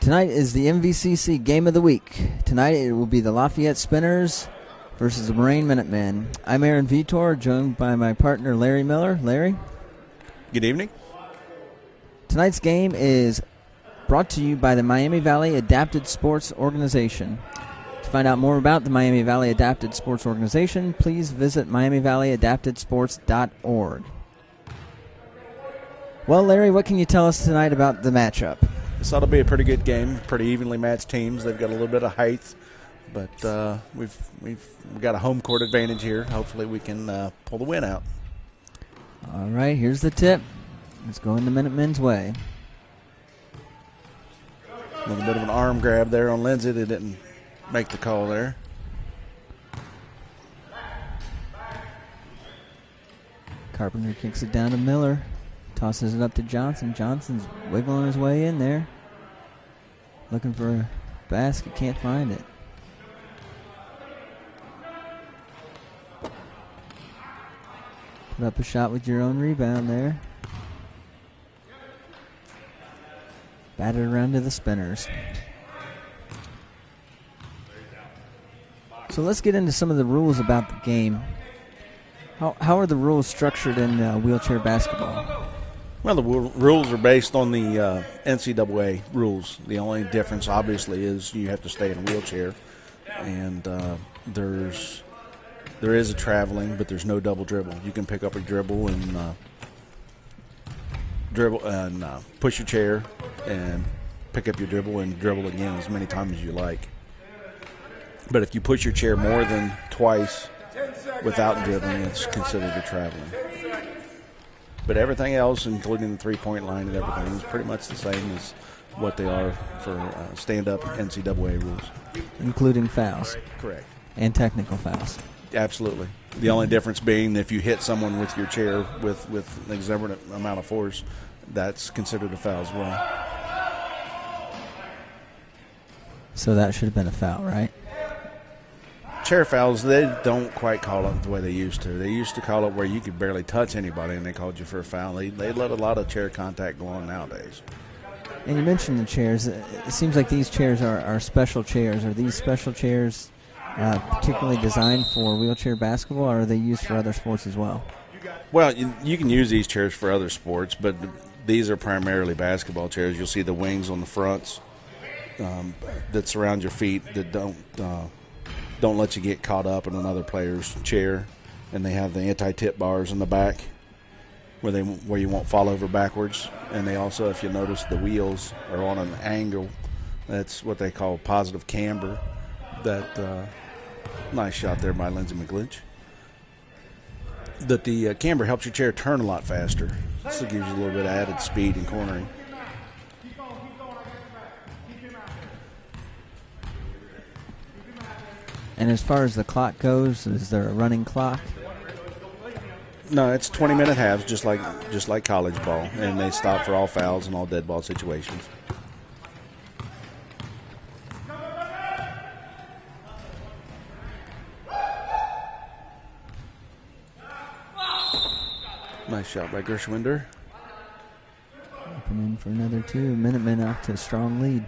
Tonight is the MVCC Game of the Week. Tonight it will be the Layfeyette Spinners versus the Moraine Minutemen. I'm Aaron Vitor, joined by my partner Larry Miller. Larry? Good evening. Tonight's game is brought to you by the Miami Valley Adapted Sports Organization. To find out more about the Miami Valley Adapted Sports Organization, please visit miamivalleyadaptedsports.org. Well, Larry, what can you tell us tonight about the matchup? This ought to be a pretty good game. Pretty evenly matched teams. They've got a little bit of height, but we've got a home court advantage here. Hopefully we can pull the win out. All right, here's the tip. It's going the Minutemen's way. A little bit of an arm grab there on Lindsay. They didn't make the call there. Carpenter kicks it down to Miller. Tosses it up to Johnson. Johnson's wiggling his way in there. Looking for a basket. Can't find it. Put up a shot with your own rebound there. Batted around to the Spinners. So let's get into some of the rules about the game. How are the rules structured in wheelchair basketball? Well, the rules are based on the NCAA rules. The only difference, obviously, is you have to stay in a wheelchair, and there is a traveling, but there's no double dribble. You can pick up a dribble and push your chair and pick up your dribble and dribble again as many times as you like. But if you push your chair more than twice without dribbling, it's considered a traveling. But everything else, including the three-point line and everything, is pretty much the same as what they are for stand-up NCAA rules. Including fouls. Correct. And technical fouls. Absolutely. The only difference being if you hit someone with your chair with an exorbitant amount of force, that's considered a foul as well. So that should have been a foul, right? Chair fouls, they don't quite call it the way they used to. They used to call it where you could barely touch anybody and they called you for a foul. They let a lot of chair contact go on nowadays. And you mentioned the chairs. It seems like these chairs are special chairs. Are these special chairs particularly designed for wheelchair basketball, or are they used for other sports as well? Well, you can use these chairs for other sports, but these are primarily basketball chairs. You'll see the wings on the fronts that surround your feet that don't let you get caught up in another player's chair, and they have the anti-tip bars in the back where you won't fall over backwards. And they also, if you notice, the wheels are on an angle. That's what they call positive camber. That nice shot there by Lindsay McGlinch. That the camber helps your chair turn a lot faster. So it gives you a little bit of added speed and cornering. And as far as the clock goes, is there a running clock? No, it's 20-minute halves, just like college ball, and they stop for all fouls and all dead ball situations. Nice shot by Gershwinder. Opening for another two. Minutemen out to a strong lead.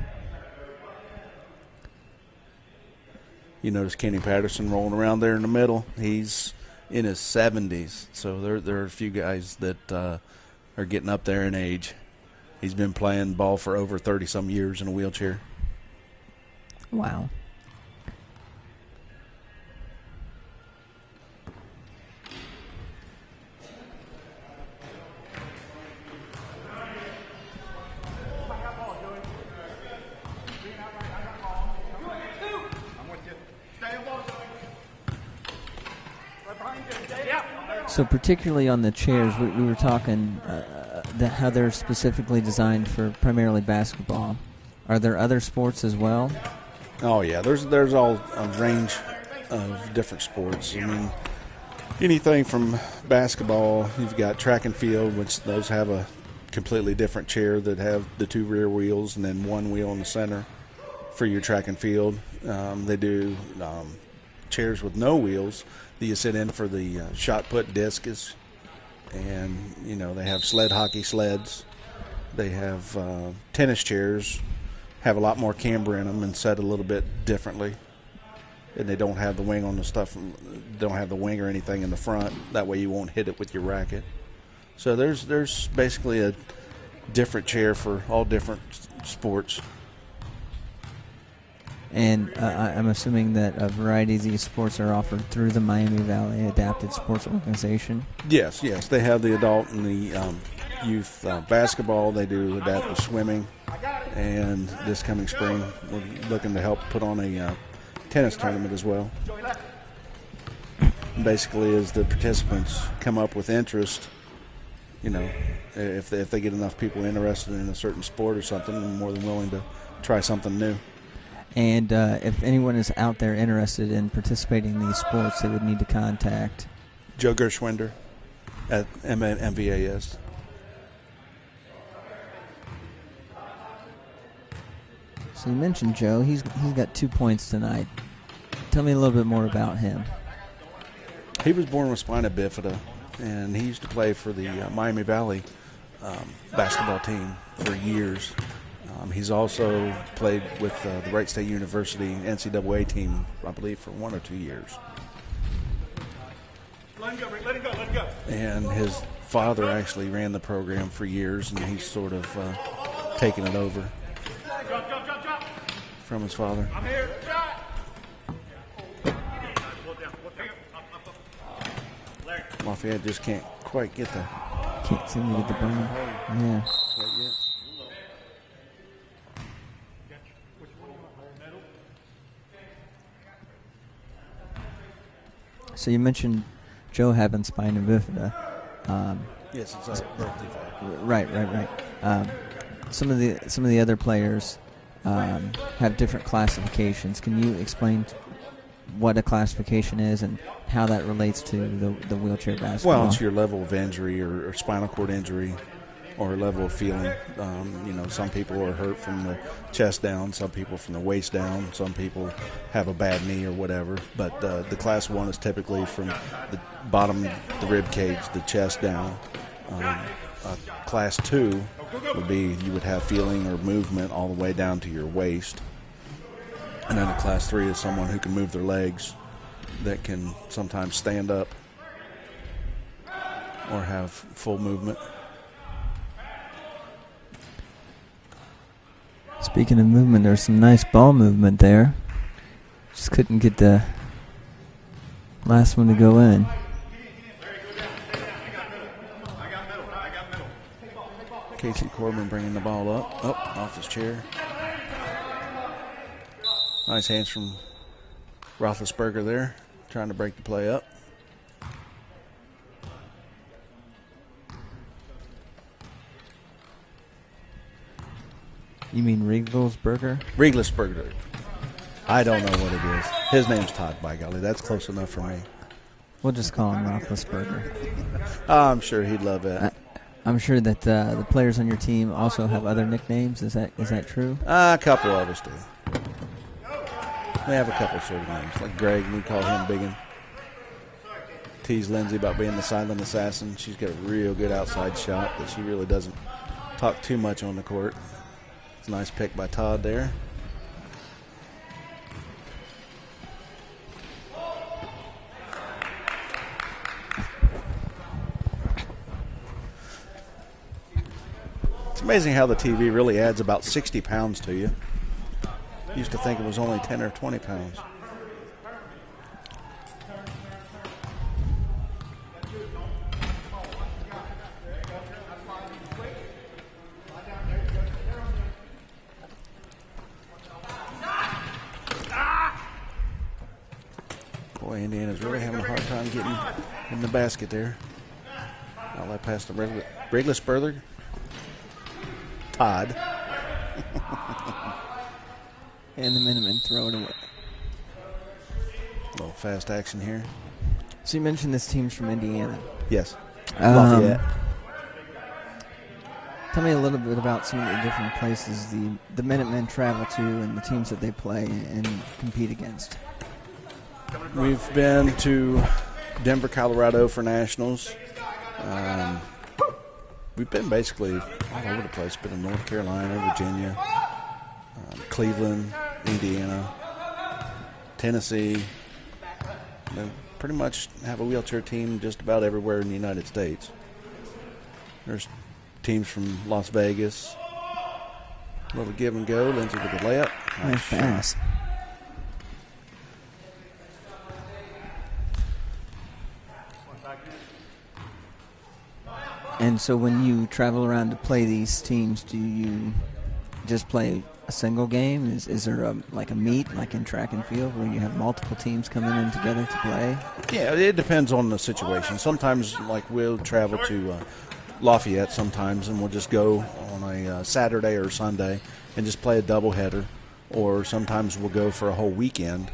You notice Kenny Patterson rolling around there in the middle. He's in his 70s, so there are a few guys that are getting up there in age. He's been playing ball for over 30-some years in a wheelchair. Wow. So particularly on the chairs, we were talking how they're specifically designed for primarily basketball. Are there other sports as well? Oh, yeah. There's all a range of different sports. I mean, anything from basketball, you've got track and field, which those have a completely different chair that have the two rear wheels and then one wheel in the center for your track and field. They do chairs with no wheels that you sit in for the shot put discus, and they have sled hockey sleds. They have tennis chairs, have a lot more camber in them and set a little bit differently. And they don't have the wing on the stuff, don't have the wing or anything in the front. That way you won't hit it with your racket. So there's basically a different chair for all different sports. And I'm assuming that a variety of these sports are offered through the Miami Valley Adapted Sports Organization. Yes. They have the adult and the youth basketball. They do adaptive swimming. And this coming spring, we're looking to help put on a tennis tournament as well. Basically, as the participants come up with interest, if they get enough people interested in a certain sport or something, they're more than willing to try something new. And if anyone is out there interested in participating in these sports, they would need to contact Joe Gershwinder at MVAS. So you mentioned Joe. He's got 2 points tonight. Tell me a little bit more about him. He was born with spina bifida, and he used to play for the Miami Valley basketball team for years. He's also played with the Wright State University NCAA team, I believe, for 1 or 2 years. Let him go. And his father actually ran the program for years, and he's sort of taken it over from his father. I'm here. Layfeyette just can't quite get the... Can't seem to get the ball. Yeah. So you mentioned Joe having spina bifida. Yes, it's a birth defect. Right. Some of the other players have different classifications. Can you explain what a classification is and how that relates to the wheelchair basketball? Well, it's your level of injury or spinal cord injury or level of feeling. Some people are hurt from the chest down, some people from the waist down, some people have a bad knee or whatever. But the class 1 is typically from the bottom of the rib cage, the chest down. Class 2 would be you would have feeling or movement all the way down to your waist. And then a class 3 is someone who can move their legs, that can sometimes stand up or have full movement. Speaking of movement, there's some nice ball movement there. Just couldn't get the last one to go in. Casey Corbin bringing the ball up off his chair. Nice hands from Roethlisberger there, trying to break the play up. You mean Riegelsberger? Riegelsberger. I don't know what it is. His name's Todd, by golly. That's close enough for me. We'll just call him Roethlisberger. I'm sure he'd love that. I'm sure that the players on your team also have other nicknames. Is that true? A couple of us do. We have a couple sort of names. Like Greg, we call him Biggin. Tease Lindsay about being the silent assassin. She's got a real good outside shot, but she really doesn't talk too much on the court. It's a nice pick by Todd there. It's amazing how the TV really adds about 60 pounds to you. Used to think it was only 10 or 20 pounds. Boy, Indiana's really having a hard time getting in the basket there. I'll let pass to Riegelsberger. Todd. And the Minutemen throw it away. A little fast action here. So you mentioned this team's from Indiana. Yes. Layfeyette. Tell me a little bit about some of the different places the Minutemen travel to and the teams that they play and compete against. We've been to Denver, Colorado for nationals. We've been basically all over the place. Been in North Carolina, Virginia, Cleveland, Indiana, Tennessee. They pretty much have a wheelchair team just about everywhere in the United States. There's teams from Las Vegas. A little give and go. Lindsay with the layup. Nice pass. And so when you travel around to play these teams, do you just play a single game? Is there a meet, like in track and field, where you have multiple teams coming in together to play? Yeah, it depends on the situation. Sometimes, like, we'll travel to Layfeyette sometimes, and we'll just go on a Saturday or Sunday and just play a doubleheader. Or sometimes we'll go for a whole weekend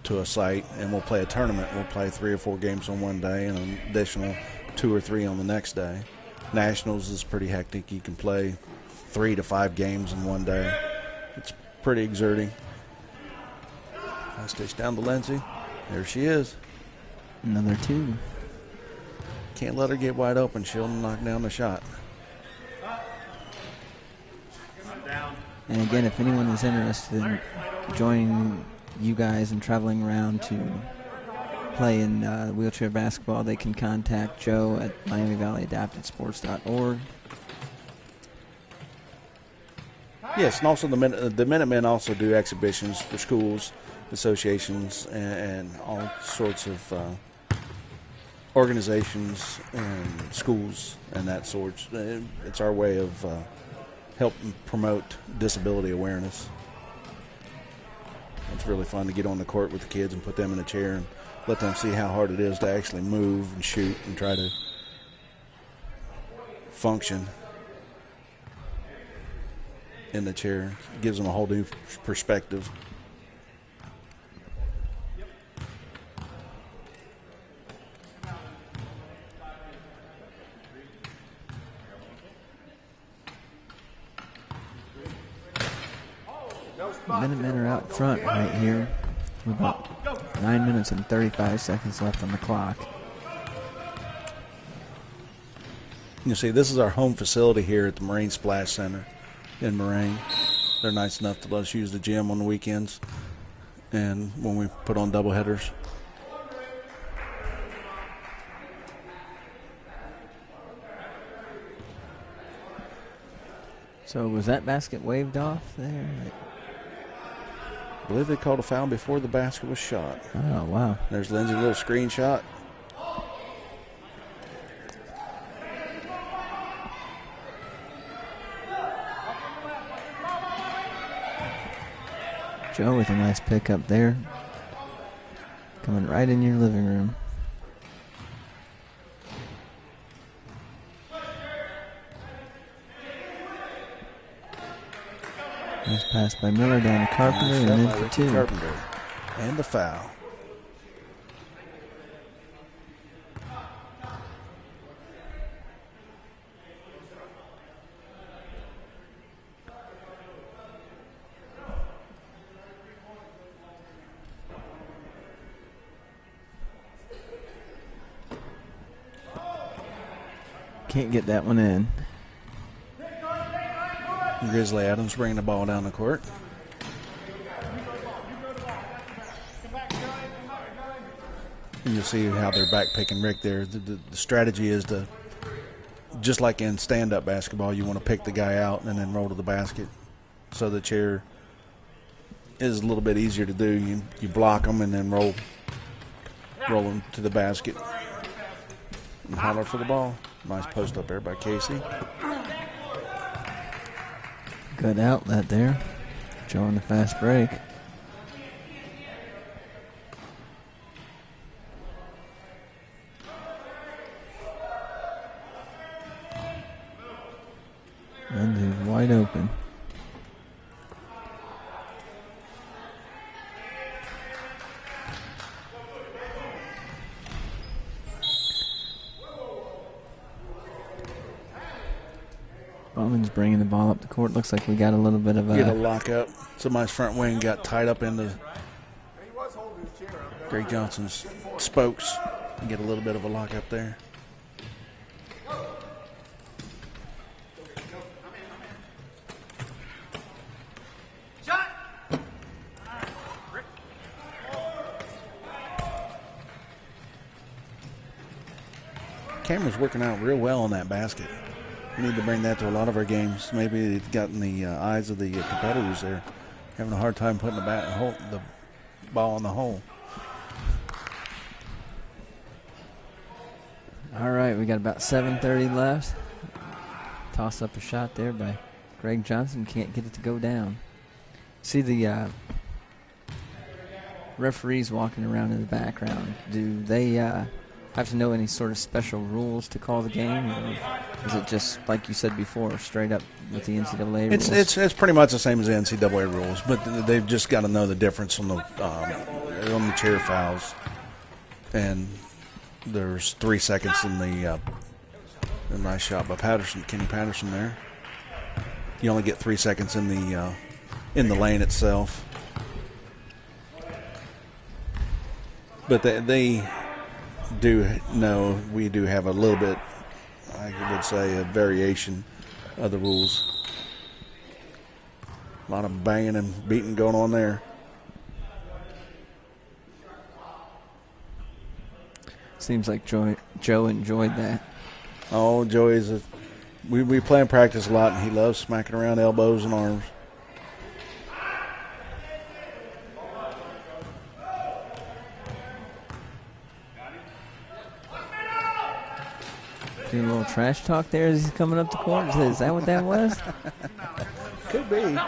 to a site, and we'll play a tournament. We'll play 3 or 4 games on one day and an additional 2 or 3 on the next day. Nationals is pretty hectic. You can play 3 to 5 games in one day. It's pretty exerting. Nice dish down to Lindsay. There she is. Another 2. Can't let her get wide open. She'll knock down the shot. And again, if anyone is interested in joining you guys and traveling around to play in wheelchair basketball, they can contact Joe at MiamiValleyAdaptedSports.org. Yes, and also the Minutemen also do exhibitions for schools, associations, and all sorts of organizations and schools and that sort. It's our way of helping promote disability awareness. It's really fun to get on the court with the kids and put them in a chair and let them see how hard it is to actually move and shoot and try to function in the chair. It gives them a whole new perspective. Minutemen are out front right here with about 9 minutes and 35 seconds left on the clock. You see, this is our home facility here at the Marine Splash Center in Moraine. They're nice enough to let us use the gym on the weekends and when we put on doubleheaders. So was that basket waved off there? I believe they called a foul before the basket was shot. Oh, wow. There's Lindsay's little screenshot. Joe with a nice pickup there. Coming right in your living room. Nice pass by Miller down to Carpenter and in for 2. Carpenter. And the foul. Can't get that one in. Grizzly Adams bringing the ball down the court. And you'll see how they're back picking Rick there. The strategy is to, just like in stand-up basketball, you want to pick the guy out and then roll to the basket. So the chair is a little bit easier to do. You block them and then roll them to the basket. And holler for the ball. Nice post up there by Casey. Good outlet there. Joe on the fast break. And he's wide open. Bowman's bringing the ball up the court. Looks like we got a little bit of a... Get a lockup. Somebody's front wing got tied up into Greg Johnson's spokes. Get a little bit of a lockup there. camera's working out real well on that basket. We need to bring that to a lot of our games. Maybe it's gotten the eyes of the competitors there, having a hard time putting the ball in the hole. All right, we got about 7:30 left. Toss up a shot there by Greg Johnson. Can't get it to go down. See the referees walking around in the background. Do they have to know any sort of special rules to call the game, or is it just like you said before, straight up with the NCAA rules? It's pretty much the same as the NCAA rules, but they've just got to know the difference on the chair fouls. And there's 3 seconds in the nice shot by Kenny Patterson there. You only get 3 seconds in the lane itself. But they do know we do have a little bit, I would say, a variation of the rules. A lot of banging and beating going on there. Seems like Joe enjoyed that. Oh, Joey's we play in practice a lot, and he loves smacking around elbows and arms. Doing a little trash talk there as he's coming up the court. Is that what that was? Could be.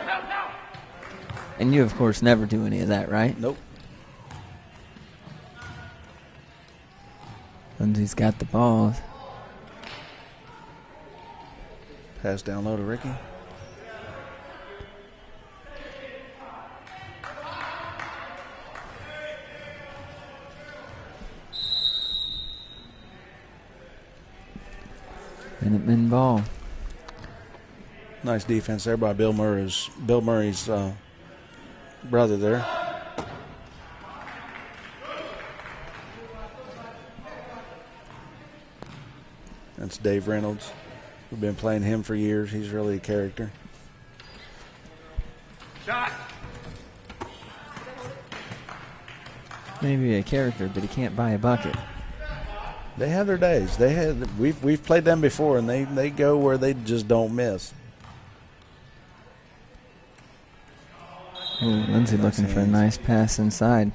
And you, of course, never do any of that, right? Nope. Lindsay's got the ball. Pass down low to Ricky. Minutemen ball. Nice defense there by Bill Murray's brother there. That's Dave Reynolds. We've been playing him for years. He's really a character. Shot. Maybe a character, but he can't buy a bucket. They have their days. We've played them before, and they go where they just don't miss. Ooh, Lindsay looking for a nice pass inside.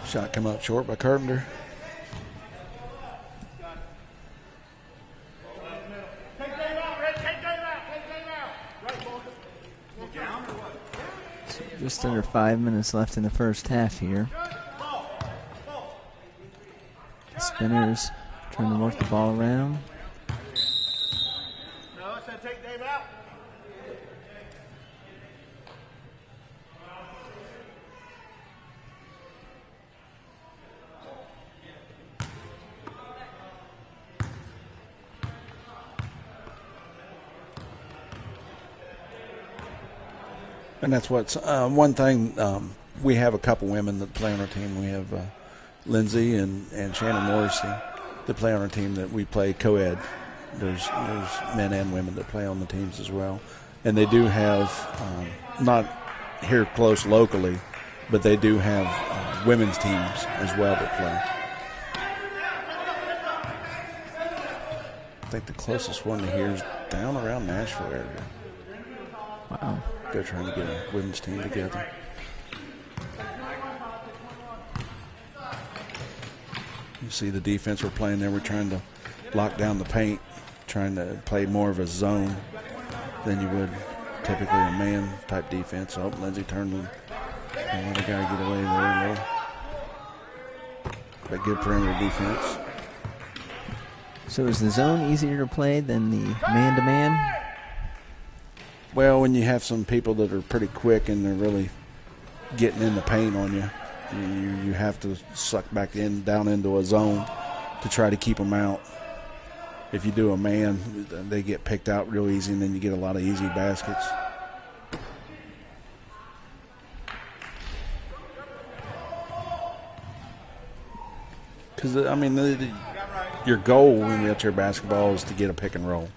Shot come up short by Carpenter. Just under 5 minutes left in the first half here. The Spinners trying to work the ball around. No, I said take Dave out. And that's what's one thing. We have a couple women that play on our team. We have Lindsay and Shannon Morrissey that play on our team that we play co-ed. There's men and women that play on the teams as well. And they do have, not here close locally, but they do have women's teams as well that play. I think the closest one to here is down around Nashville area. Wow. They're trying to get a women's team together. You see the defense we're playing there. We're trying to lock down the paint, trying to play more of a zone than you would typically a man-type defense. Oh, Lindsay turned and let a guy get away there. But good perimeter defense. So is the zone easier to play than the man-to-man? Well, when you have some people that are pretty quick and they're really getting in the paint on you, you have to suck back down into a zone to try to keep them out. If you do a man, they get picked out real easy, and then you get a lot of easy baskets. Because, I mean, your goal in wheelchair basketball is to get a pick and roll.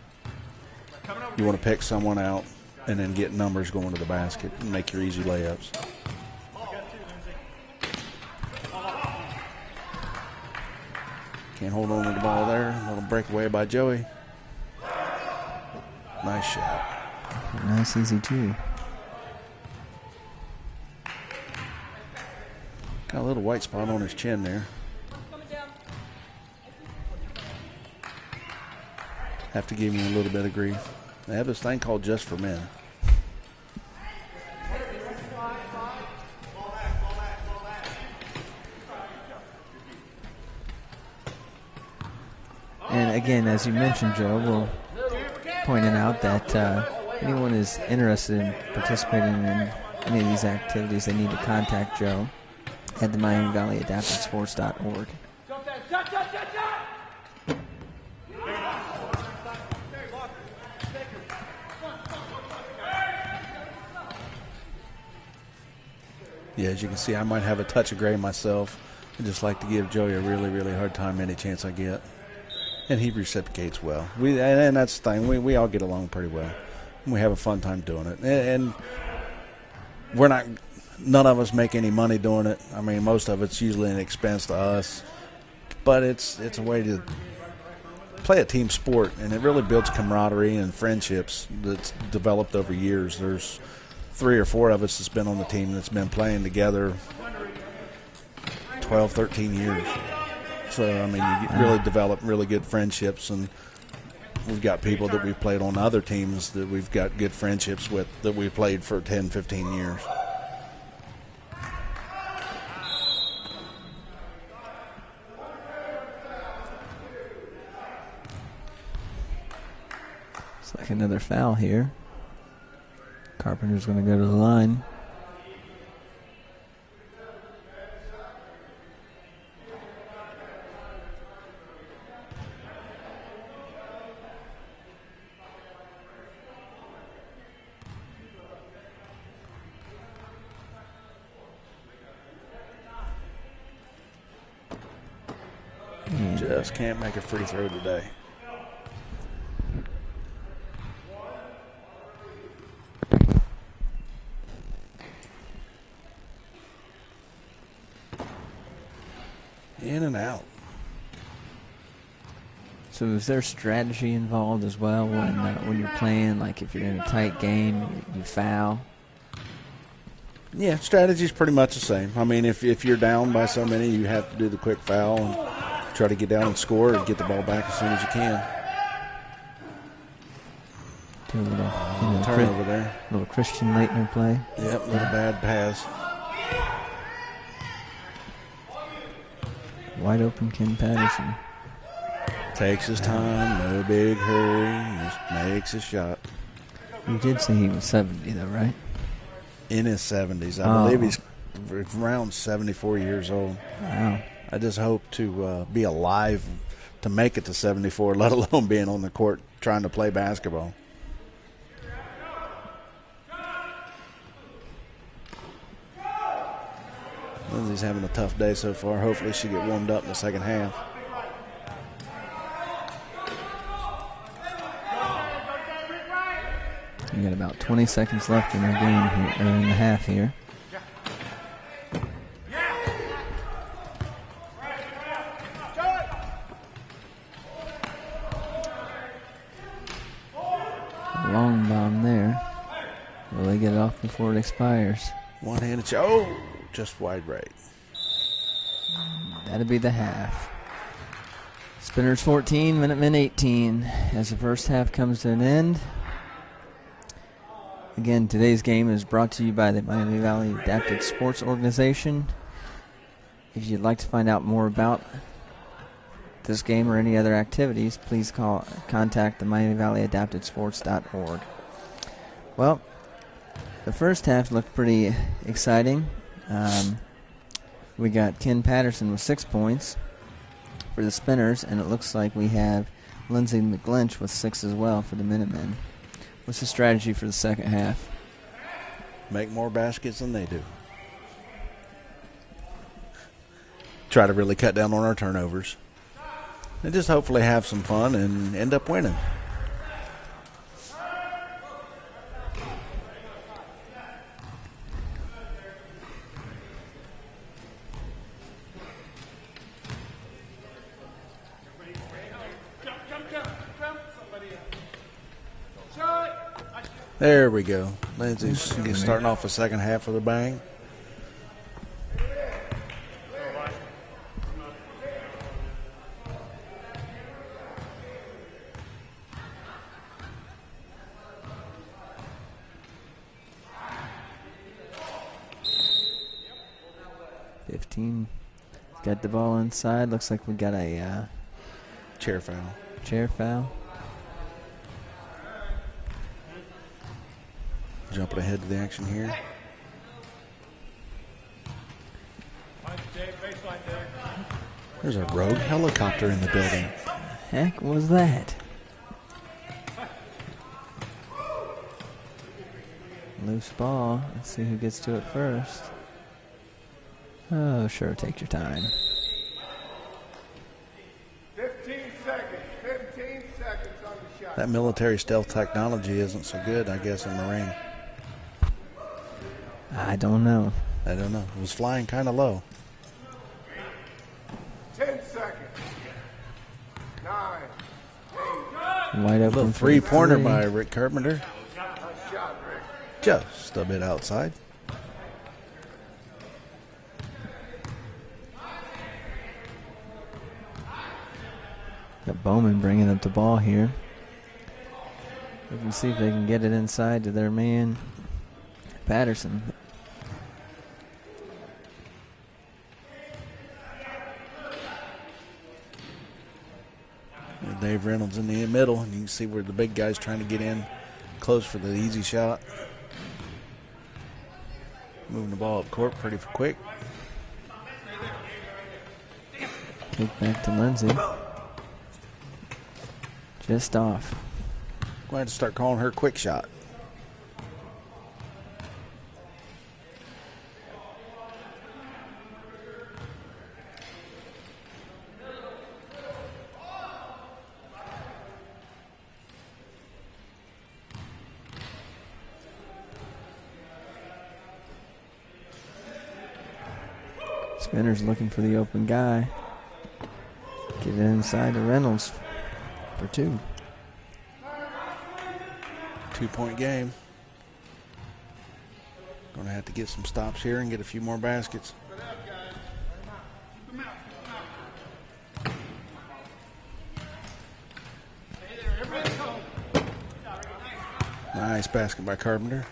You want to pick someone out and then get numbers going to the basket and make your easy layups. Can't hold on to the ball there. A little breakaway by Joey. Nice shot. Nice, easy two. Got a little white spot on his chin there. Have to give him a little bit of grief. They have this thing called Just for Men. And again, as you mentioned, Joe, we'll pointing out that anyone is interested in participating in any of these activities, they need to contact Joe at the Miami Valley AdaptedSports.org. Yeah, as you can see, I might have a touch of gray myself. I just like to give Joey a really, really hard time any chance I get. And he reciprocates well. And that's the thing. We all get along pretty well. We have a fun time doing it. And we're not – none of us make any money doing it. I mean, most of it's usually an expense to us. But it's a way to play a team sport, and it really builds camaraderie and friendships that's developed over years. There's 3 or 4 of us that's been on the team that's been playing together 12, 13 years. So, I mean, you really develop really good friendships, and we've got people that we've played on other teams that we've got good friendships with that we've played for 10, 15 years. It's like another foul here. Carpenter's going to go to the line. Just can't make a free throw today. In and out. So is there strategy involved as well when you're playing? Like if you're in a tight game, you foul? Yeah, strategy's pretty much the same. I mean, if you're down by so many, you have to do the quick foul and try to get down and score and get the ball back as soon as you can. Do a little turnover there. Little Christian Leitner play. Yep, little bad pass. Wide open Ken Patterson. Takes his time, no big hurry, just makes a shot. You did say he was 70 though, right? In his 70s. I believe he's around 74 years old. Wow. I just hope to be alive to make it to 74, let alone being on the court trying to play basketball. Lindsay's having a tough day so far. Hopefully she get warmed up in the second half. You got about 20 seconds left in the game here, or in the half here. Long bomb there. Will they get it off before it expires? One-handed shot. Oh, just wide right. That'd be the half. Spinners 14, Minutemen 18. As the first half comes to an end. Again, today's game is brought to you by the Miami Valley Adapted Sports Organization. If you'd like to find out more about this game or any other activities, please contact the Miami Valley AdaptedSports.org. Well, the first half looked pretty exciting. We got Ken Patterson with 6 points for the Spinners, and it looks like we have Lindsay McGlinch with 6 as well for the Minutemen. What's the strategy for the second half? Make more baskets than they do. Try to really cut down on our turnovers. And just hopefully have some fun and end up winning. There we go. Lindsay's starting off the second half with a bang. Got the ball inside. Looks like we got a chair foul. Chair foul. Jumping ahead to the action here. There's a rogue helicopter in the building. Heck was that? Loose ball. Let's see who gets to it first. Oh, sure, take your time. 15 seconds. 15 seconds on the shot. That military stealth technology isn't so good, I guess, in the ring. I don't know. I don't know. It was flying kind of low. 10 seconds. 9, 8. Wide open. Little three-pointer by Rick Carpenter. Nice shot, Rick. Just a bit outside. Got Bowman bringing up the ball here. We can see if they can get it inside to their man, Patterson. And Dave Reynolds in the middle, and you can see where the big guy's trying to get in close for the easy shot. Moving the ball up court pretty quick. Kick back to Lindsay. Just off. Going to start calling her quick shot. Spinner's looking for the open guy. Get it inside to Reynolds for 2. 2-point game. Going to have to get some stops here and get a few more baskets. Nice basket by Carpenter.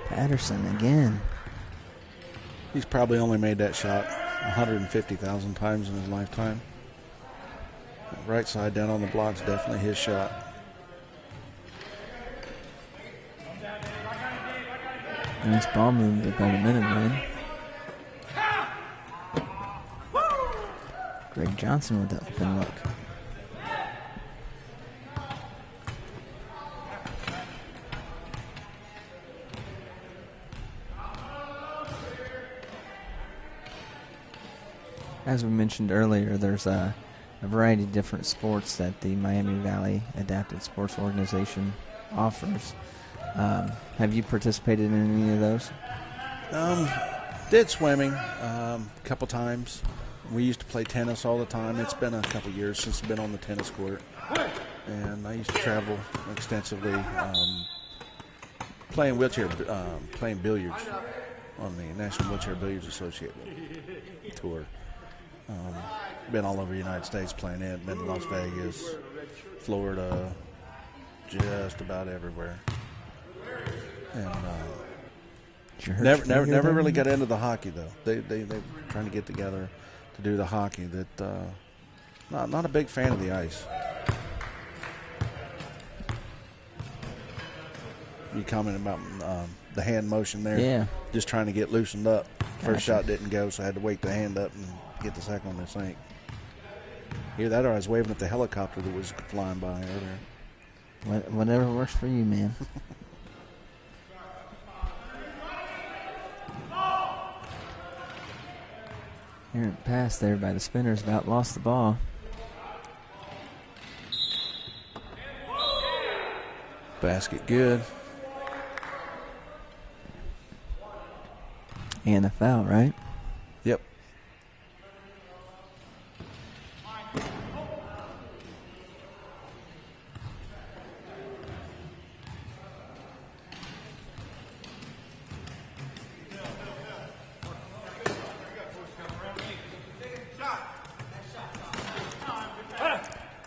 Patterson again. He's probably only made that shot 150,000 times in his lifetime. Right side down on the block's definitely his shot. Nice ball movement by the Minutemen. Greg Johnson with the open look. As we mentioned earlier, there's a variety of different sports that the Miami Valley Adapted Sports Organization offers. Have you participated in any of those? Did swimming a couple times. We used to play tennis all the time. It's been a couple years since I've been on the tennis court. And I used to travel extensively playing billiards on the National Wheelchair Billiards Association tour. Been all over the United States playing it. Been to Las Vegas, Florida, just about everywhere. And never really got into the hockey though. They were trying to get together to do the hockey. That not a big fan of the ice. You commented about the hand motion there. Yeah. Just trying to get loosened up. First Gotcha. shot didn't go, so I had to wake the hand up and get the second one to sink. Either that or I was waving at the helicopter that was flying by earlier. Whatever works for you, man. Errant pass there by the Spinners, about lost the ball. Basket good. And a foul, right? Yep.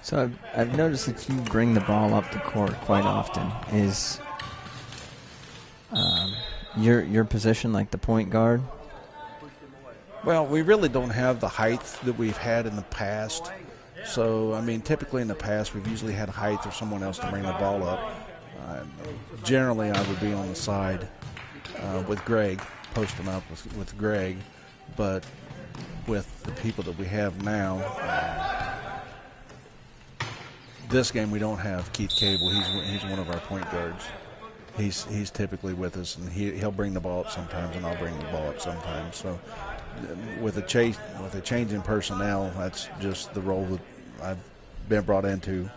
So I've noticed that you bring the ball up the court quite often. Is your position like the point guard? Well, we really don't have the height that we've had in the past. So, I mean, typically in the past, we've usually had height or someone else to bring the ball up. Generally, I would be on the side with Greg, posting up with Greg. But with the people that we have now, this game we don't have Keith Cable. He's one of our point guards. He's typically with us, and he'll bring the ball up sometimes, and I'll bring the ball up sometimes. So, with a change in personnel, that's just the role that I've been brought into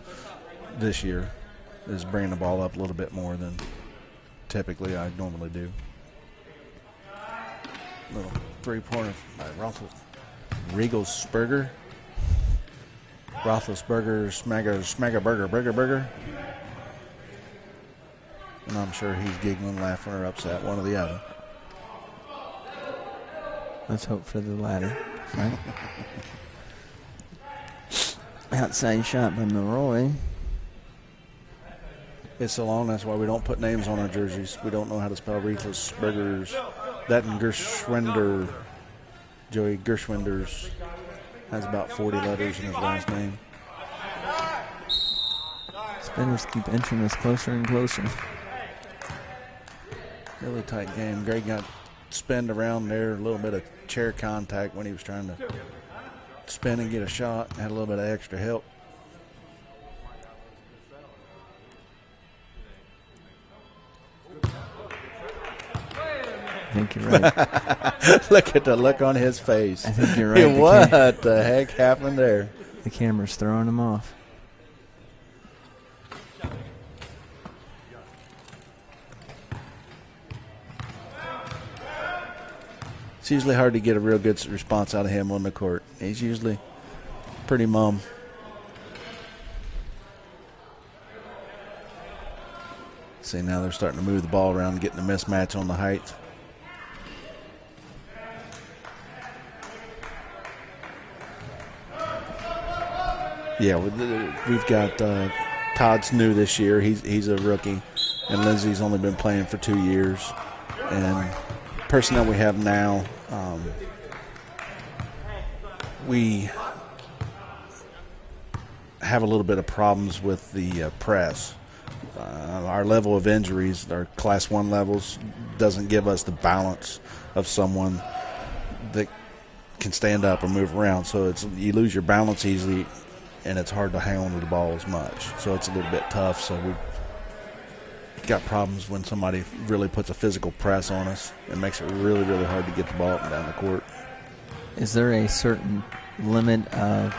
this year, is bringing the ball up a little bit more than typically I normally do. Little three-pointer by Riegelsberger. Roethlisberger, Smaggerberger. And I'm sure he's giggling, laughing, or upset, one or the other. Let's hope for the latter, right? Outside shot by Milroy. It's so long, that's why we don't put names on our jerseys. We don't know how to spell Riegelsbergers. That and Gershwinder, Joey Gershwinders, has about 40 letters in his last name. Spinners keep inching us closer and closer. Really tight game. Greg got spinned around there, a little bit of chair contact when he was trying to spin and get a shot. Had a little bit of extra help. I think you're right. Look at the look on his face. I think you're right. What the heck happened there? The camera's throwing him off. It's usually hard to get a real good response out of him on the court. He's usually pretty mum. See, now they're starting to move the ball around and getting a mismatch on the height. Yeah, we've got Todd's new this year. He's a rookie, and Lindsay's only been playing for 2 years. And personnel we have now, we have a little bit of problems with the press. Our level of injuries, our Class 1 levels, doesn't give us the balance of someone that can stand up or move around. So you lose your balance easily, and it's hard to hang on to the ball as much. So it's a little bit tough. So we've got problems when somebody really puts a physical press on us. It makes it really, really hard to get the ball up and down the court. Is there a certain limit of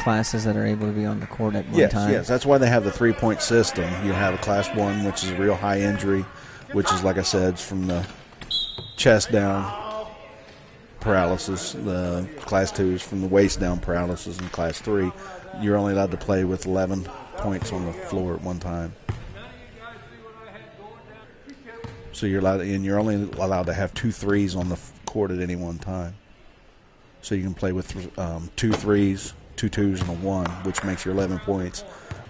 classes that are able to be on the court at one time? Yes, that's why they have the 3-point system. You have a Class 1, which is a real high injury, which is, like I said, from the chest down paralysis. The Class 2 is from the waist down paralysis. And Class 3, you're only allowed to play with 11 points on the floor at one time. So you're only allowed to have 2 threes on the court at any one time. So you can play with 2 threes, 2 twos, and a 1, which makes your 11 points,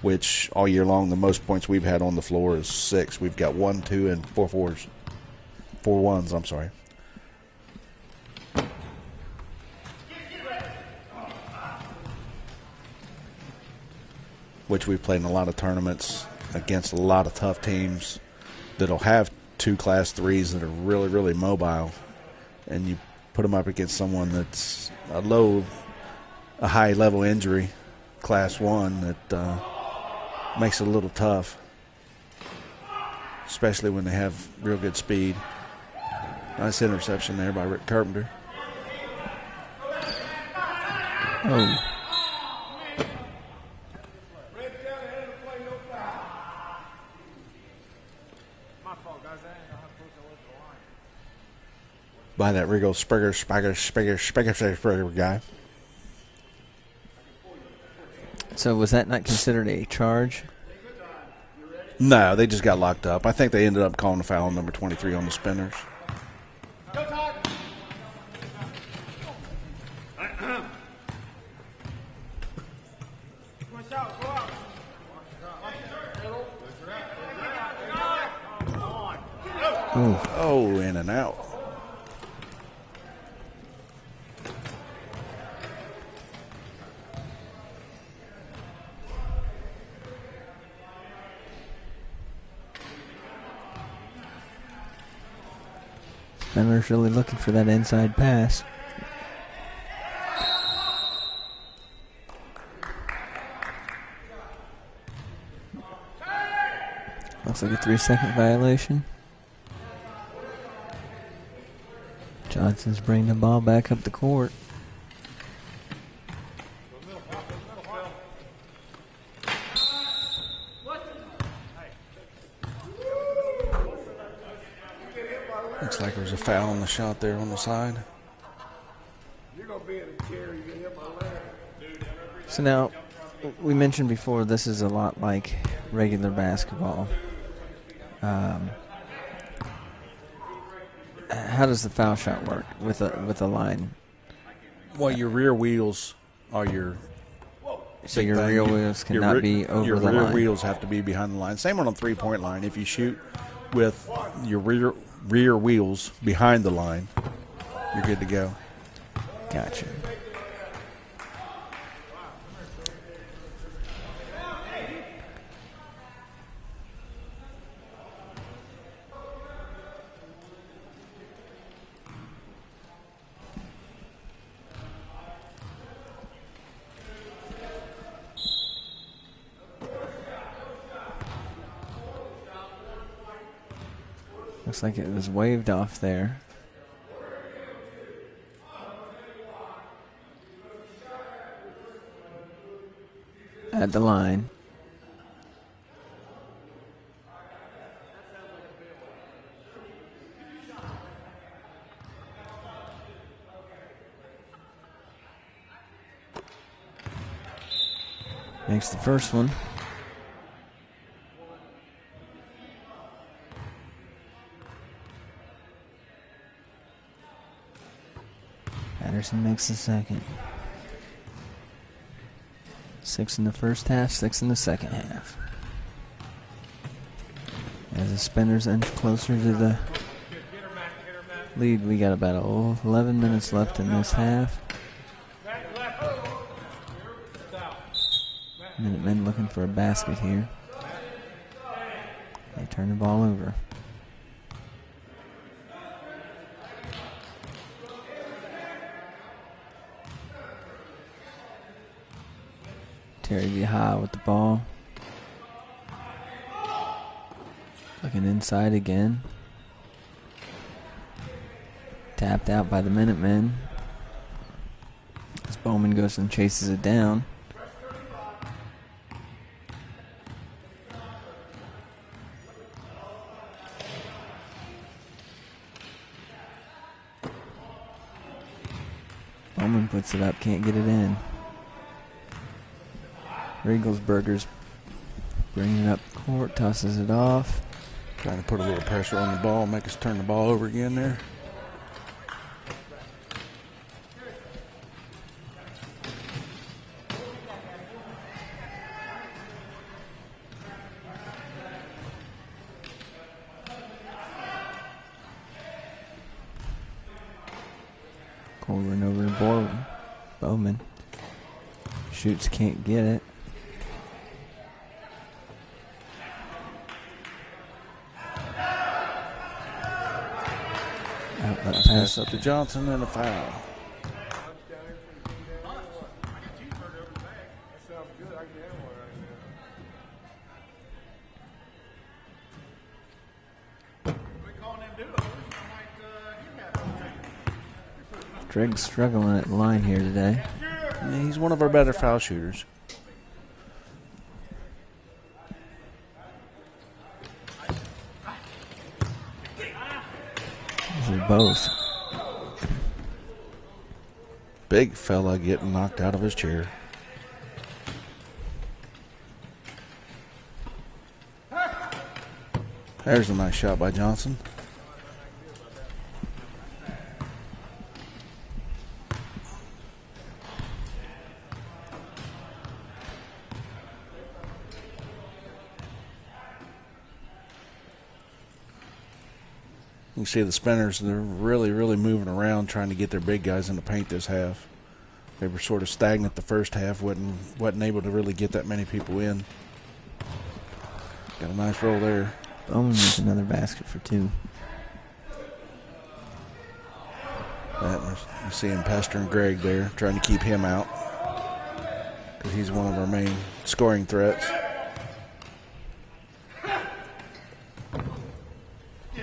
which all year long the most points we've had on the floor is 6. We've got 1, 2, and 4 fours. 4 ones, I'm sorry. Which we've played in a lot of tournaments against a lot of tough teams that'll have 2 Class 3s that are really, really mobile. And you put them up against someone that's a low a high-level injury, Class 1, that makes it a little tough, especially when they have real good speed. Nice interception there by Rick Carpenter. Oh. By that Regal Springer guy. So was that not considered a charge? No, they just got locked up. I think they ended up calling a foul on number 23 on the Spinners. Oh, in and out. Spindler's really looking for that inside pass. Looks like a 3-second violation. Johnson's bringing the ball back up the court. Looks like there's a foul on the shot there on the side. So now, we mentioned before, this is a lot like regular basketball. How does the foul shot work with a line? Well, your rear wheels are your... So your rear wheels cannot be over the line. Your rear wheels have to be behind the line. Same on a three-point line. If you shoot with your rear wheels behind the line, you're good to go. Gotcha. Looks like it was waved off there. At the line. Makes the first one. Patterson makes the second. 6 in the first half, 6 in the second half. As the Spinners inch closer to the lead, we got about 11 minutes left in this half. Minutemen looking for a basket here. They turn the ball over. Terry V. High with the ball. Looking inside again. Tapped out by the Minutemen. As Bowman goes and chases it down. Bowman puts it up, can't get it in. Riegelsberger's bringing it up court, tosses it off. Trying to put a little pressure on the ball, make us turn the ball over again there. Colburn over to Bowman. Shoots, can't get it. Pass up to Johnson and a foul. Dregg's struggling at the line here today. Yeah, he's one of our better foul shooters. These are both. Big fella getting knocked out of his chair. There's a nice shot by Johnson. You see the Spinners, they're really, really moving around trying to get their big guys in the paint this half. They were sort of stagnant the first half, wasn't able to really get that many people in. Got a nice roll there. Bowman with another basket for 2. You see him pestering Greg there, trying to keep him out, because he's one of our main scoring threats.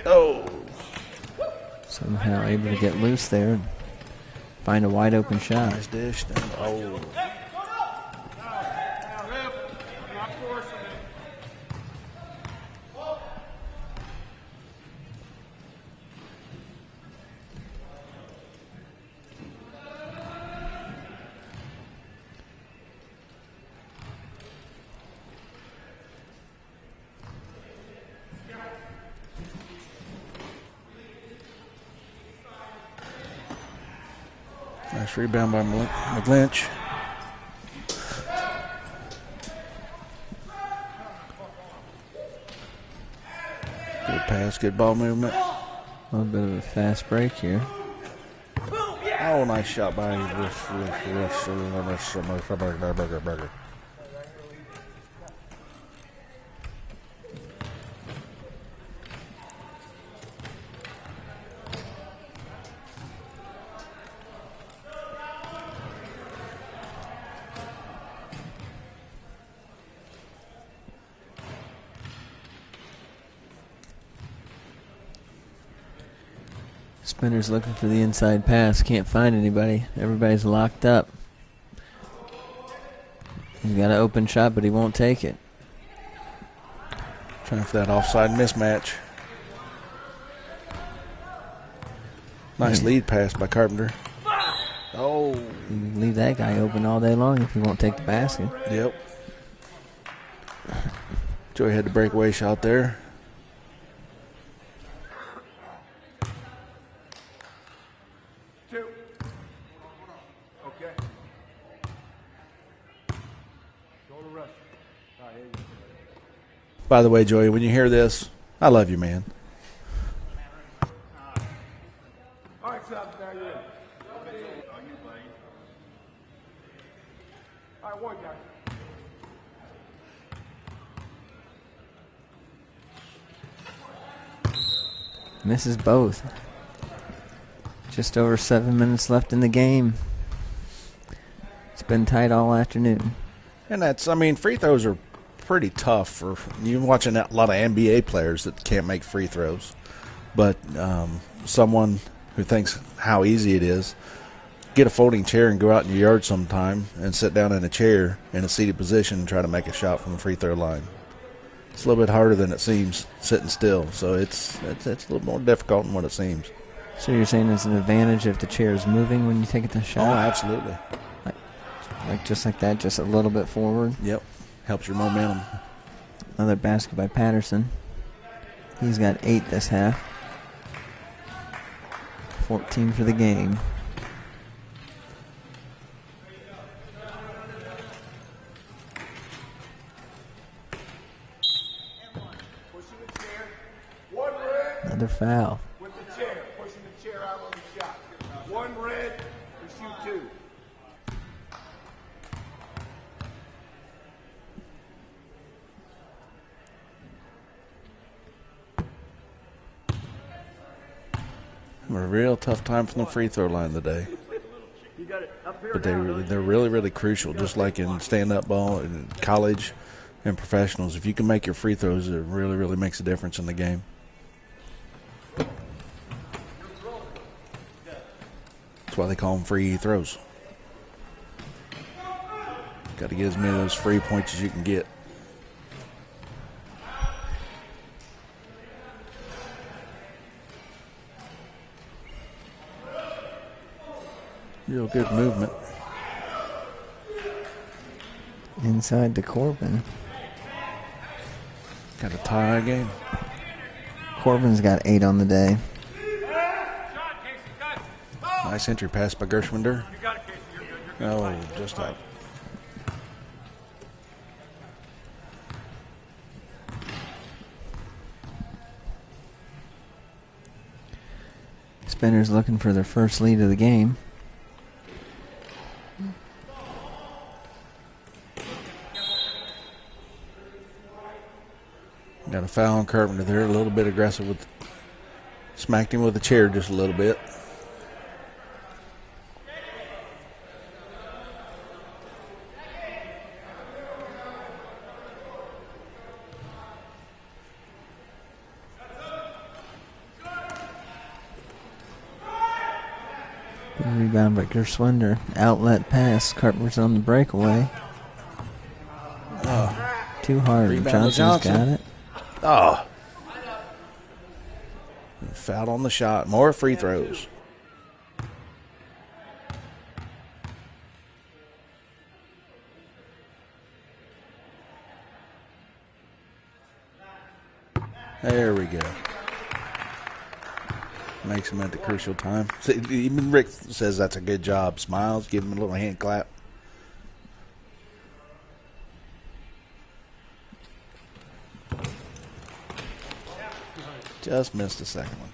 Oh! Somehow able to get loose there and find a wide open shot. Nice dish. Oh. Nice rebound by McLinch. Good pass, good ball movement. A little bit of a fast break here. Oh, nice shot by Spinner's looking for the inside pass. Can't find anybody. Everybody's locked up. He's got an open shot, but he won't take it. Trying for that offside mismatch. Nice lead pass by Carpenter. Oh. You can leave that guy open all day long if he won't take the basket. Yep. Joey had the breakaway shot there. By the way, Joey, when you hear this, I love you, man. All right, Sub, now you. All right, one guy. Misses both. Just over 7 minutes left in the game. It's been tight all afternoon. And that's, I mean, free throws are pretty tough. For you're watching a lot of NBA players that can't make free throws. But someone who thinks how easy it is, get a folding chair and go out in your yard sometime and sit down in a chair in a seated position and try to make a shot from the free throw line. It's a little bit harder than it seems sitting still. So it's a little more difficult than what it seems. So you're saying it's an advantage if the chair is moving when you take the shot? Oh, absolutely. Like just like that, just a little bit forward? Yep. Helps your momentum. Another basket by Patterson. He's got 8 this half. 14 for the game. Another foul. With the chair, pushing the chair out on the shot. 1 red, you shoot 2. A real tough time from the free throw line today. But they're really, really crucial, just like in stand-up ball in college and professionals. If you can make your free throws, it really, really makes a difference in the game. That's why they call them free throws. Got to get as many of those free points as you can get. Real good movement. Inside to Corbin. Got a tie game. Corbin's got 8 on the day. Nice entry pass by Gershwinder. Oh, just out. Spinners looking for their first lead of the game. Got a foul on Carpenter there. A little bit aggressive with. Smacked him with a chair just a little bit. Good rebound by Gershwinder. Outlet pass. Carpenter's on the breakaway. Too hard. Rebound to Johnson's Johnson. got it. Oh. Fouled on the shot. More free throws. There we go. Makes him at the crucial time. Even Rick says that's a good job. Smiles, give him a little hand clap. Just missed the second one.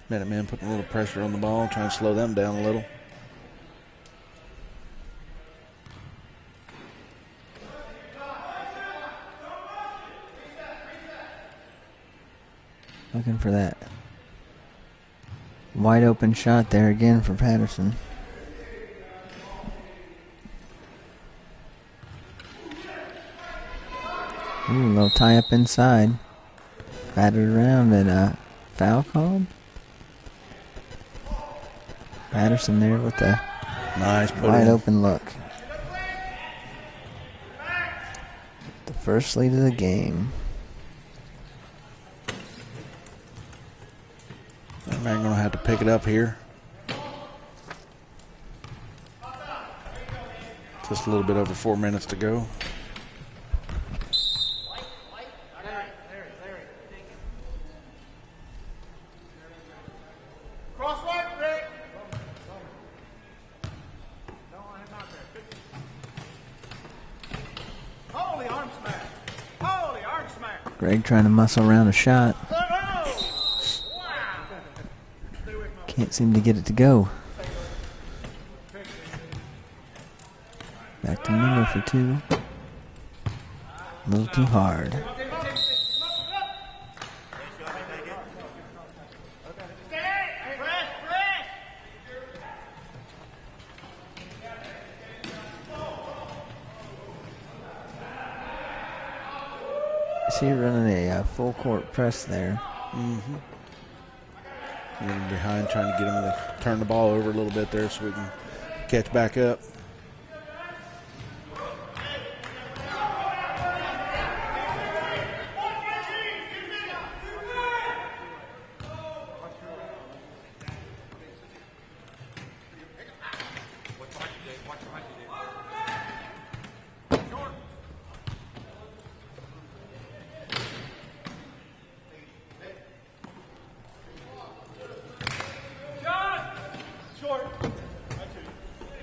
Minutemen putting a little pressure on the ball, trying to slow them down a little. Looking for that wide open shot there again for Patterson. Ooh, a little tie up inside. Battered around and a foul called. Patterson there with the Nice put wide in. open look. The first lead of the game. Man, gonna have to pick it up here. Just a little bit over 4 minutes to go. Crosswalk, Rick. Holy arm smash. Holy arm smash. Greg trying to muscle around a shot. Wow. Can't seem to get it to go. Back to Miller for 2. A little too hard. See you running a full court press there. Mm-hmm. Getting behind, trying to get him to turn the ball over a little bit there so we can catch back up.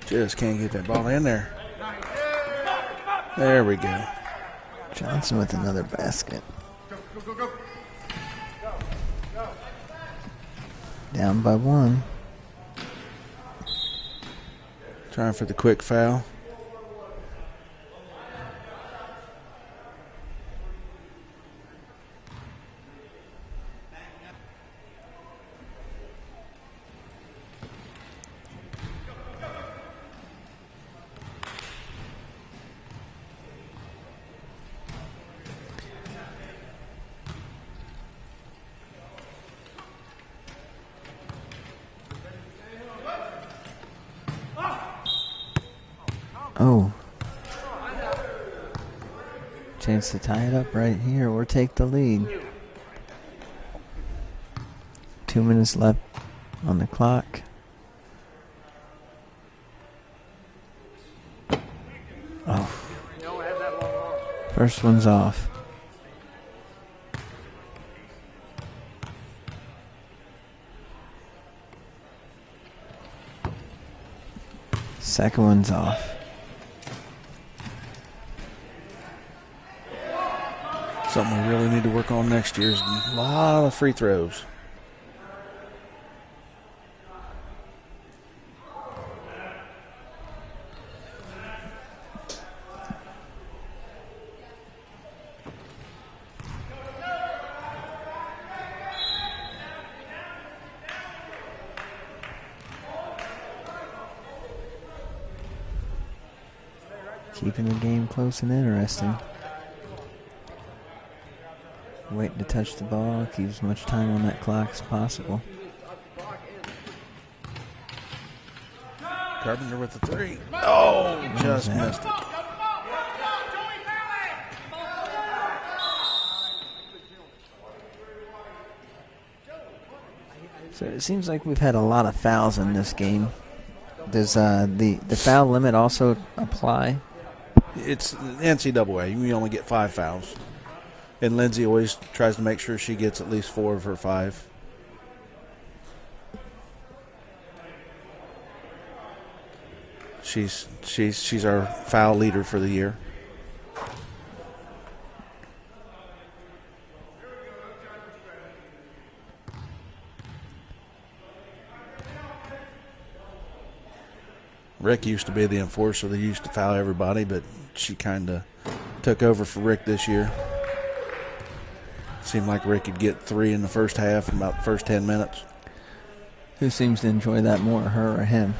Just can't get that ball in there. There we go. Johnson with another basket. Down by 1. Trying for the quick foul. Oh. Chance to tie it up right here or take the lead. 2 minutes left on the clock. Oh. First one's off. Second one's off. Something we really need to work on next year is a lot of free throws. Keeping the game close and interesting. Waiting to touch the ball, keep as much time on that clock as possible. Carpenter with the three. Oh, just missed it. So it seems like we've had a lot of fouls in this game. Does the foul limit also apply? It's NCAA. You only get 5 fouls. And Lindsay always tries to make sure she gets at least 4 of her 5. She's our foul leader for the year. Rick used to be the enforcer. They used to foul everybody, but she kind of took over for Rick this year. Seemed like Rick could get 3 in the first half in about the first 10 minutes. Who seems to enjoy that more, her or him?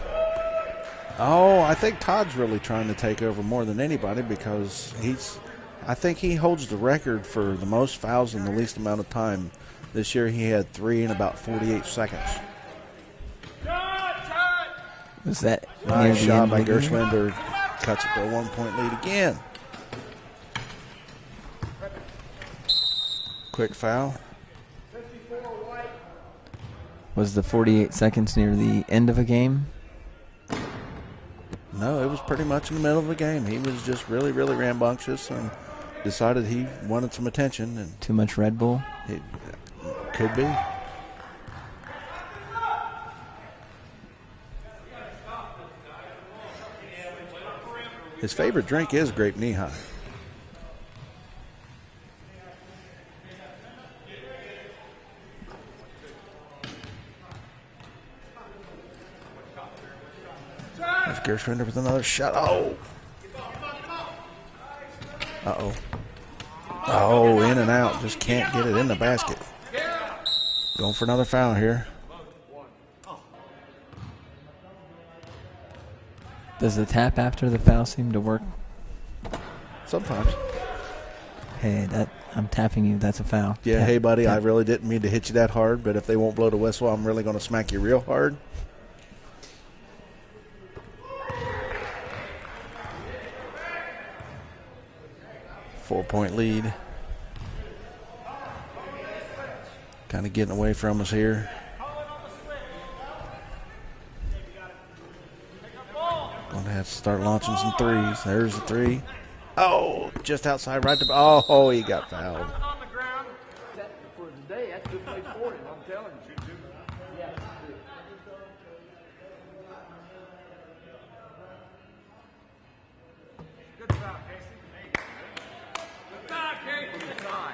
Oh, I think Todd's really trying to take over more than anybody because I think he holds the record for the most fouls in the least amount of time. This year he had 3 in about 48 seconds. Was that nice shot by Gershwinder? Cuts it to a 1-point lead again. Quick foul. Was the 48 seconds near the end of a game? No, it was pretty much in the middle of the game. He was just really, really rambunctious and decided he wanted some attention. And too much Red Bull? It could be. His favorite drink is grape knee-high. There's Gershwinder with another shot. Oh! Uh-oh. Oh, in and out. Just can't get it in the basket. Going for another foul here. Does the tap after the foul seem to work? Sometimes. Hey, I'm tapping you. That's a foul. Yeah, tap, hey, buddy, tap. I really didn't mean to hit you that hard, but if they won't blow the whistle, I'm really going to smack you real hard. Four-point lead. Kind of getting away from us here. Going to have to start launching some threes. There's the 3. Oh, just outside right to... Oh, he got fouled. For today, that's a good place for him, I'm telling you. Good foul, Casey. Good foul, Casey. Good foul.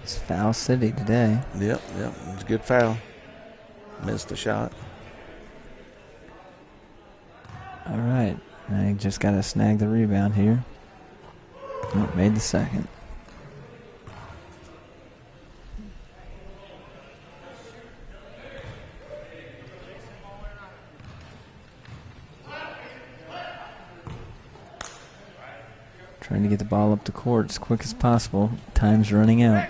It's Foul City today. Yep. It's a good foul. Missed the shot. All right. I just got to snag the rebound here. Oh, made the second. Trying to get the ball up the court as quick as possible. Time's running out.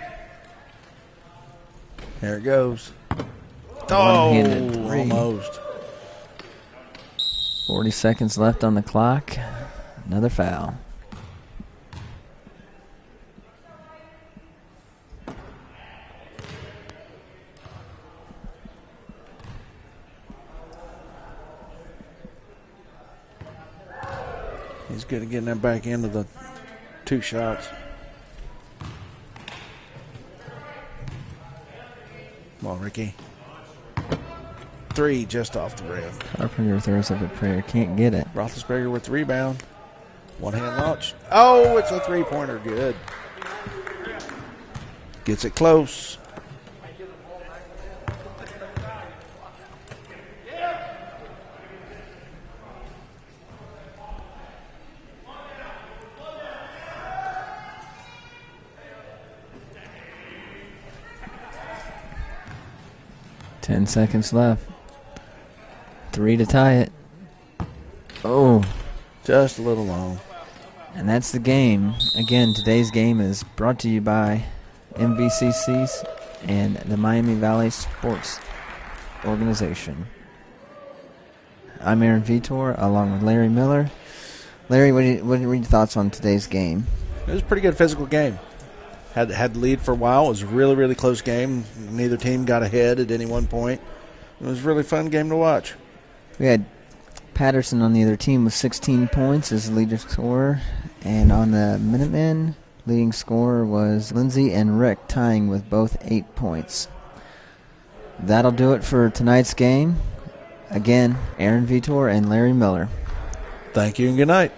There it goes. One-handed three. Almost. 40 seconds left on the clock. Another foul. He's good at getting that back into the 2 shots. Come on, Ricky. 3 just off the rim. Carpenter throws up a prayer. Can't get it. Roethlisberger with the rebound. One-hand launch. Oh, it's a 3-pointer. Good. Gets it close. Ten seconds left. 3 to tie it. Oh. Just a little long. And that's the game. Again, today's game is brought to you by MVCCs and the Miami Valley Sports Organization. I'm Aaron Vitor, along with Larry Miller. Larry, what are your thoughts on today's game? It was a pretty good physical game. Had the lead for a while. It was a really, really close game. Neither team got ahead at any one point. It was a really fun game to watch. We had Patterson on the other team with 16 points as the leading scorer. And on the Minutemen, leading scorer was Lindsay and Rick, tying with both 8 points. That'll do it for tonight's game. Again, Aaron Vitor and Larry Miller. Thank you and good night.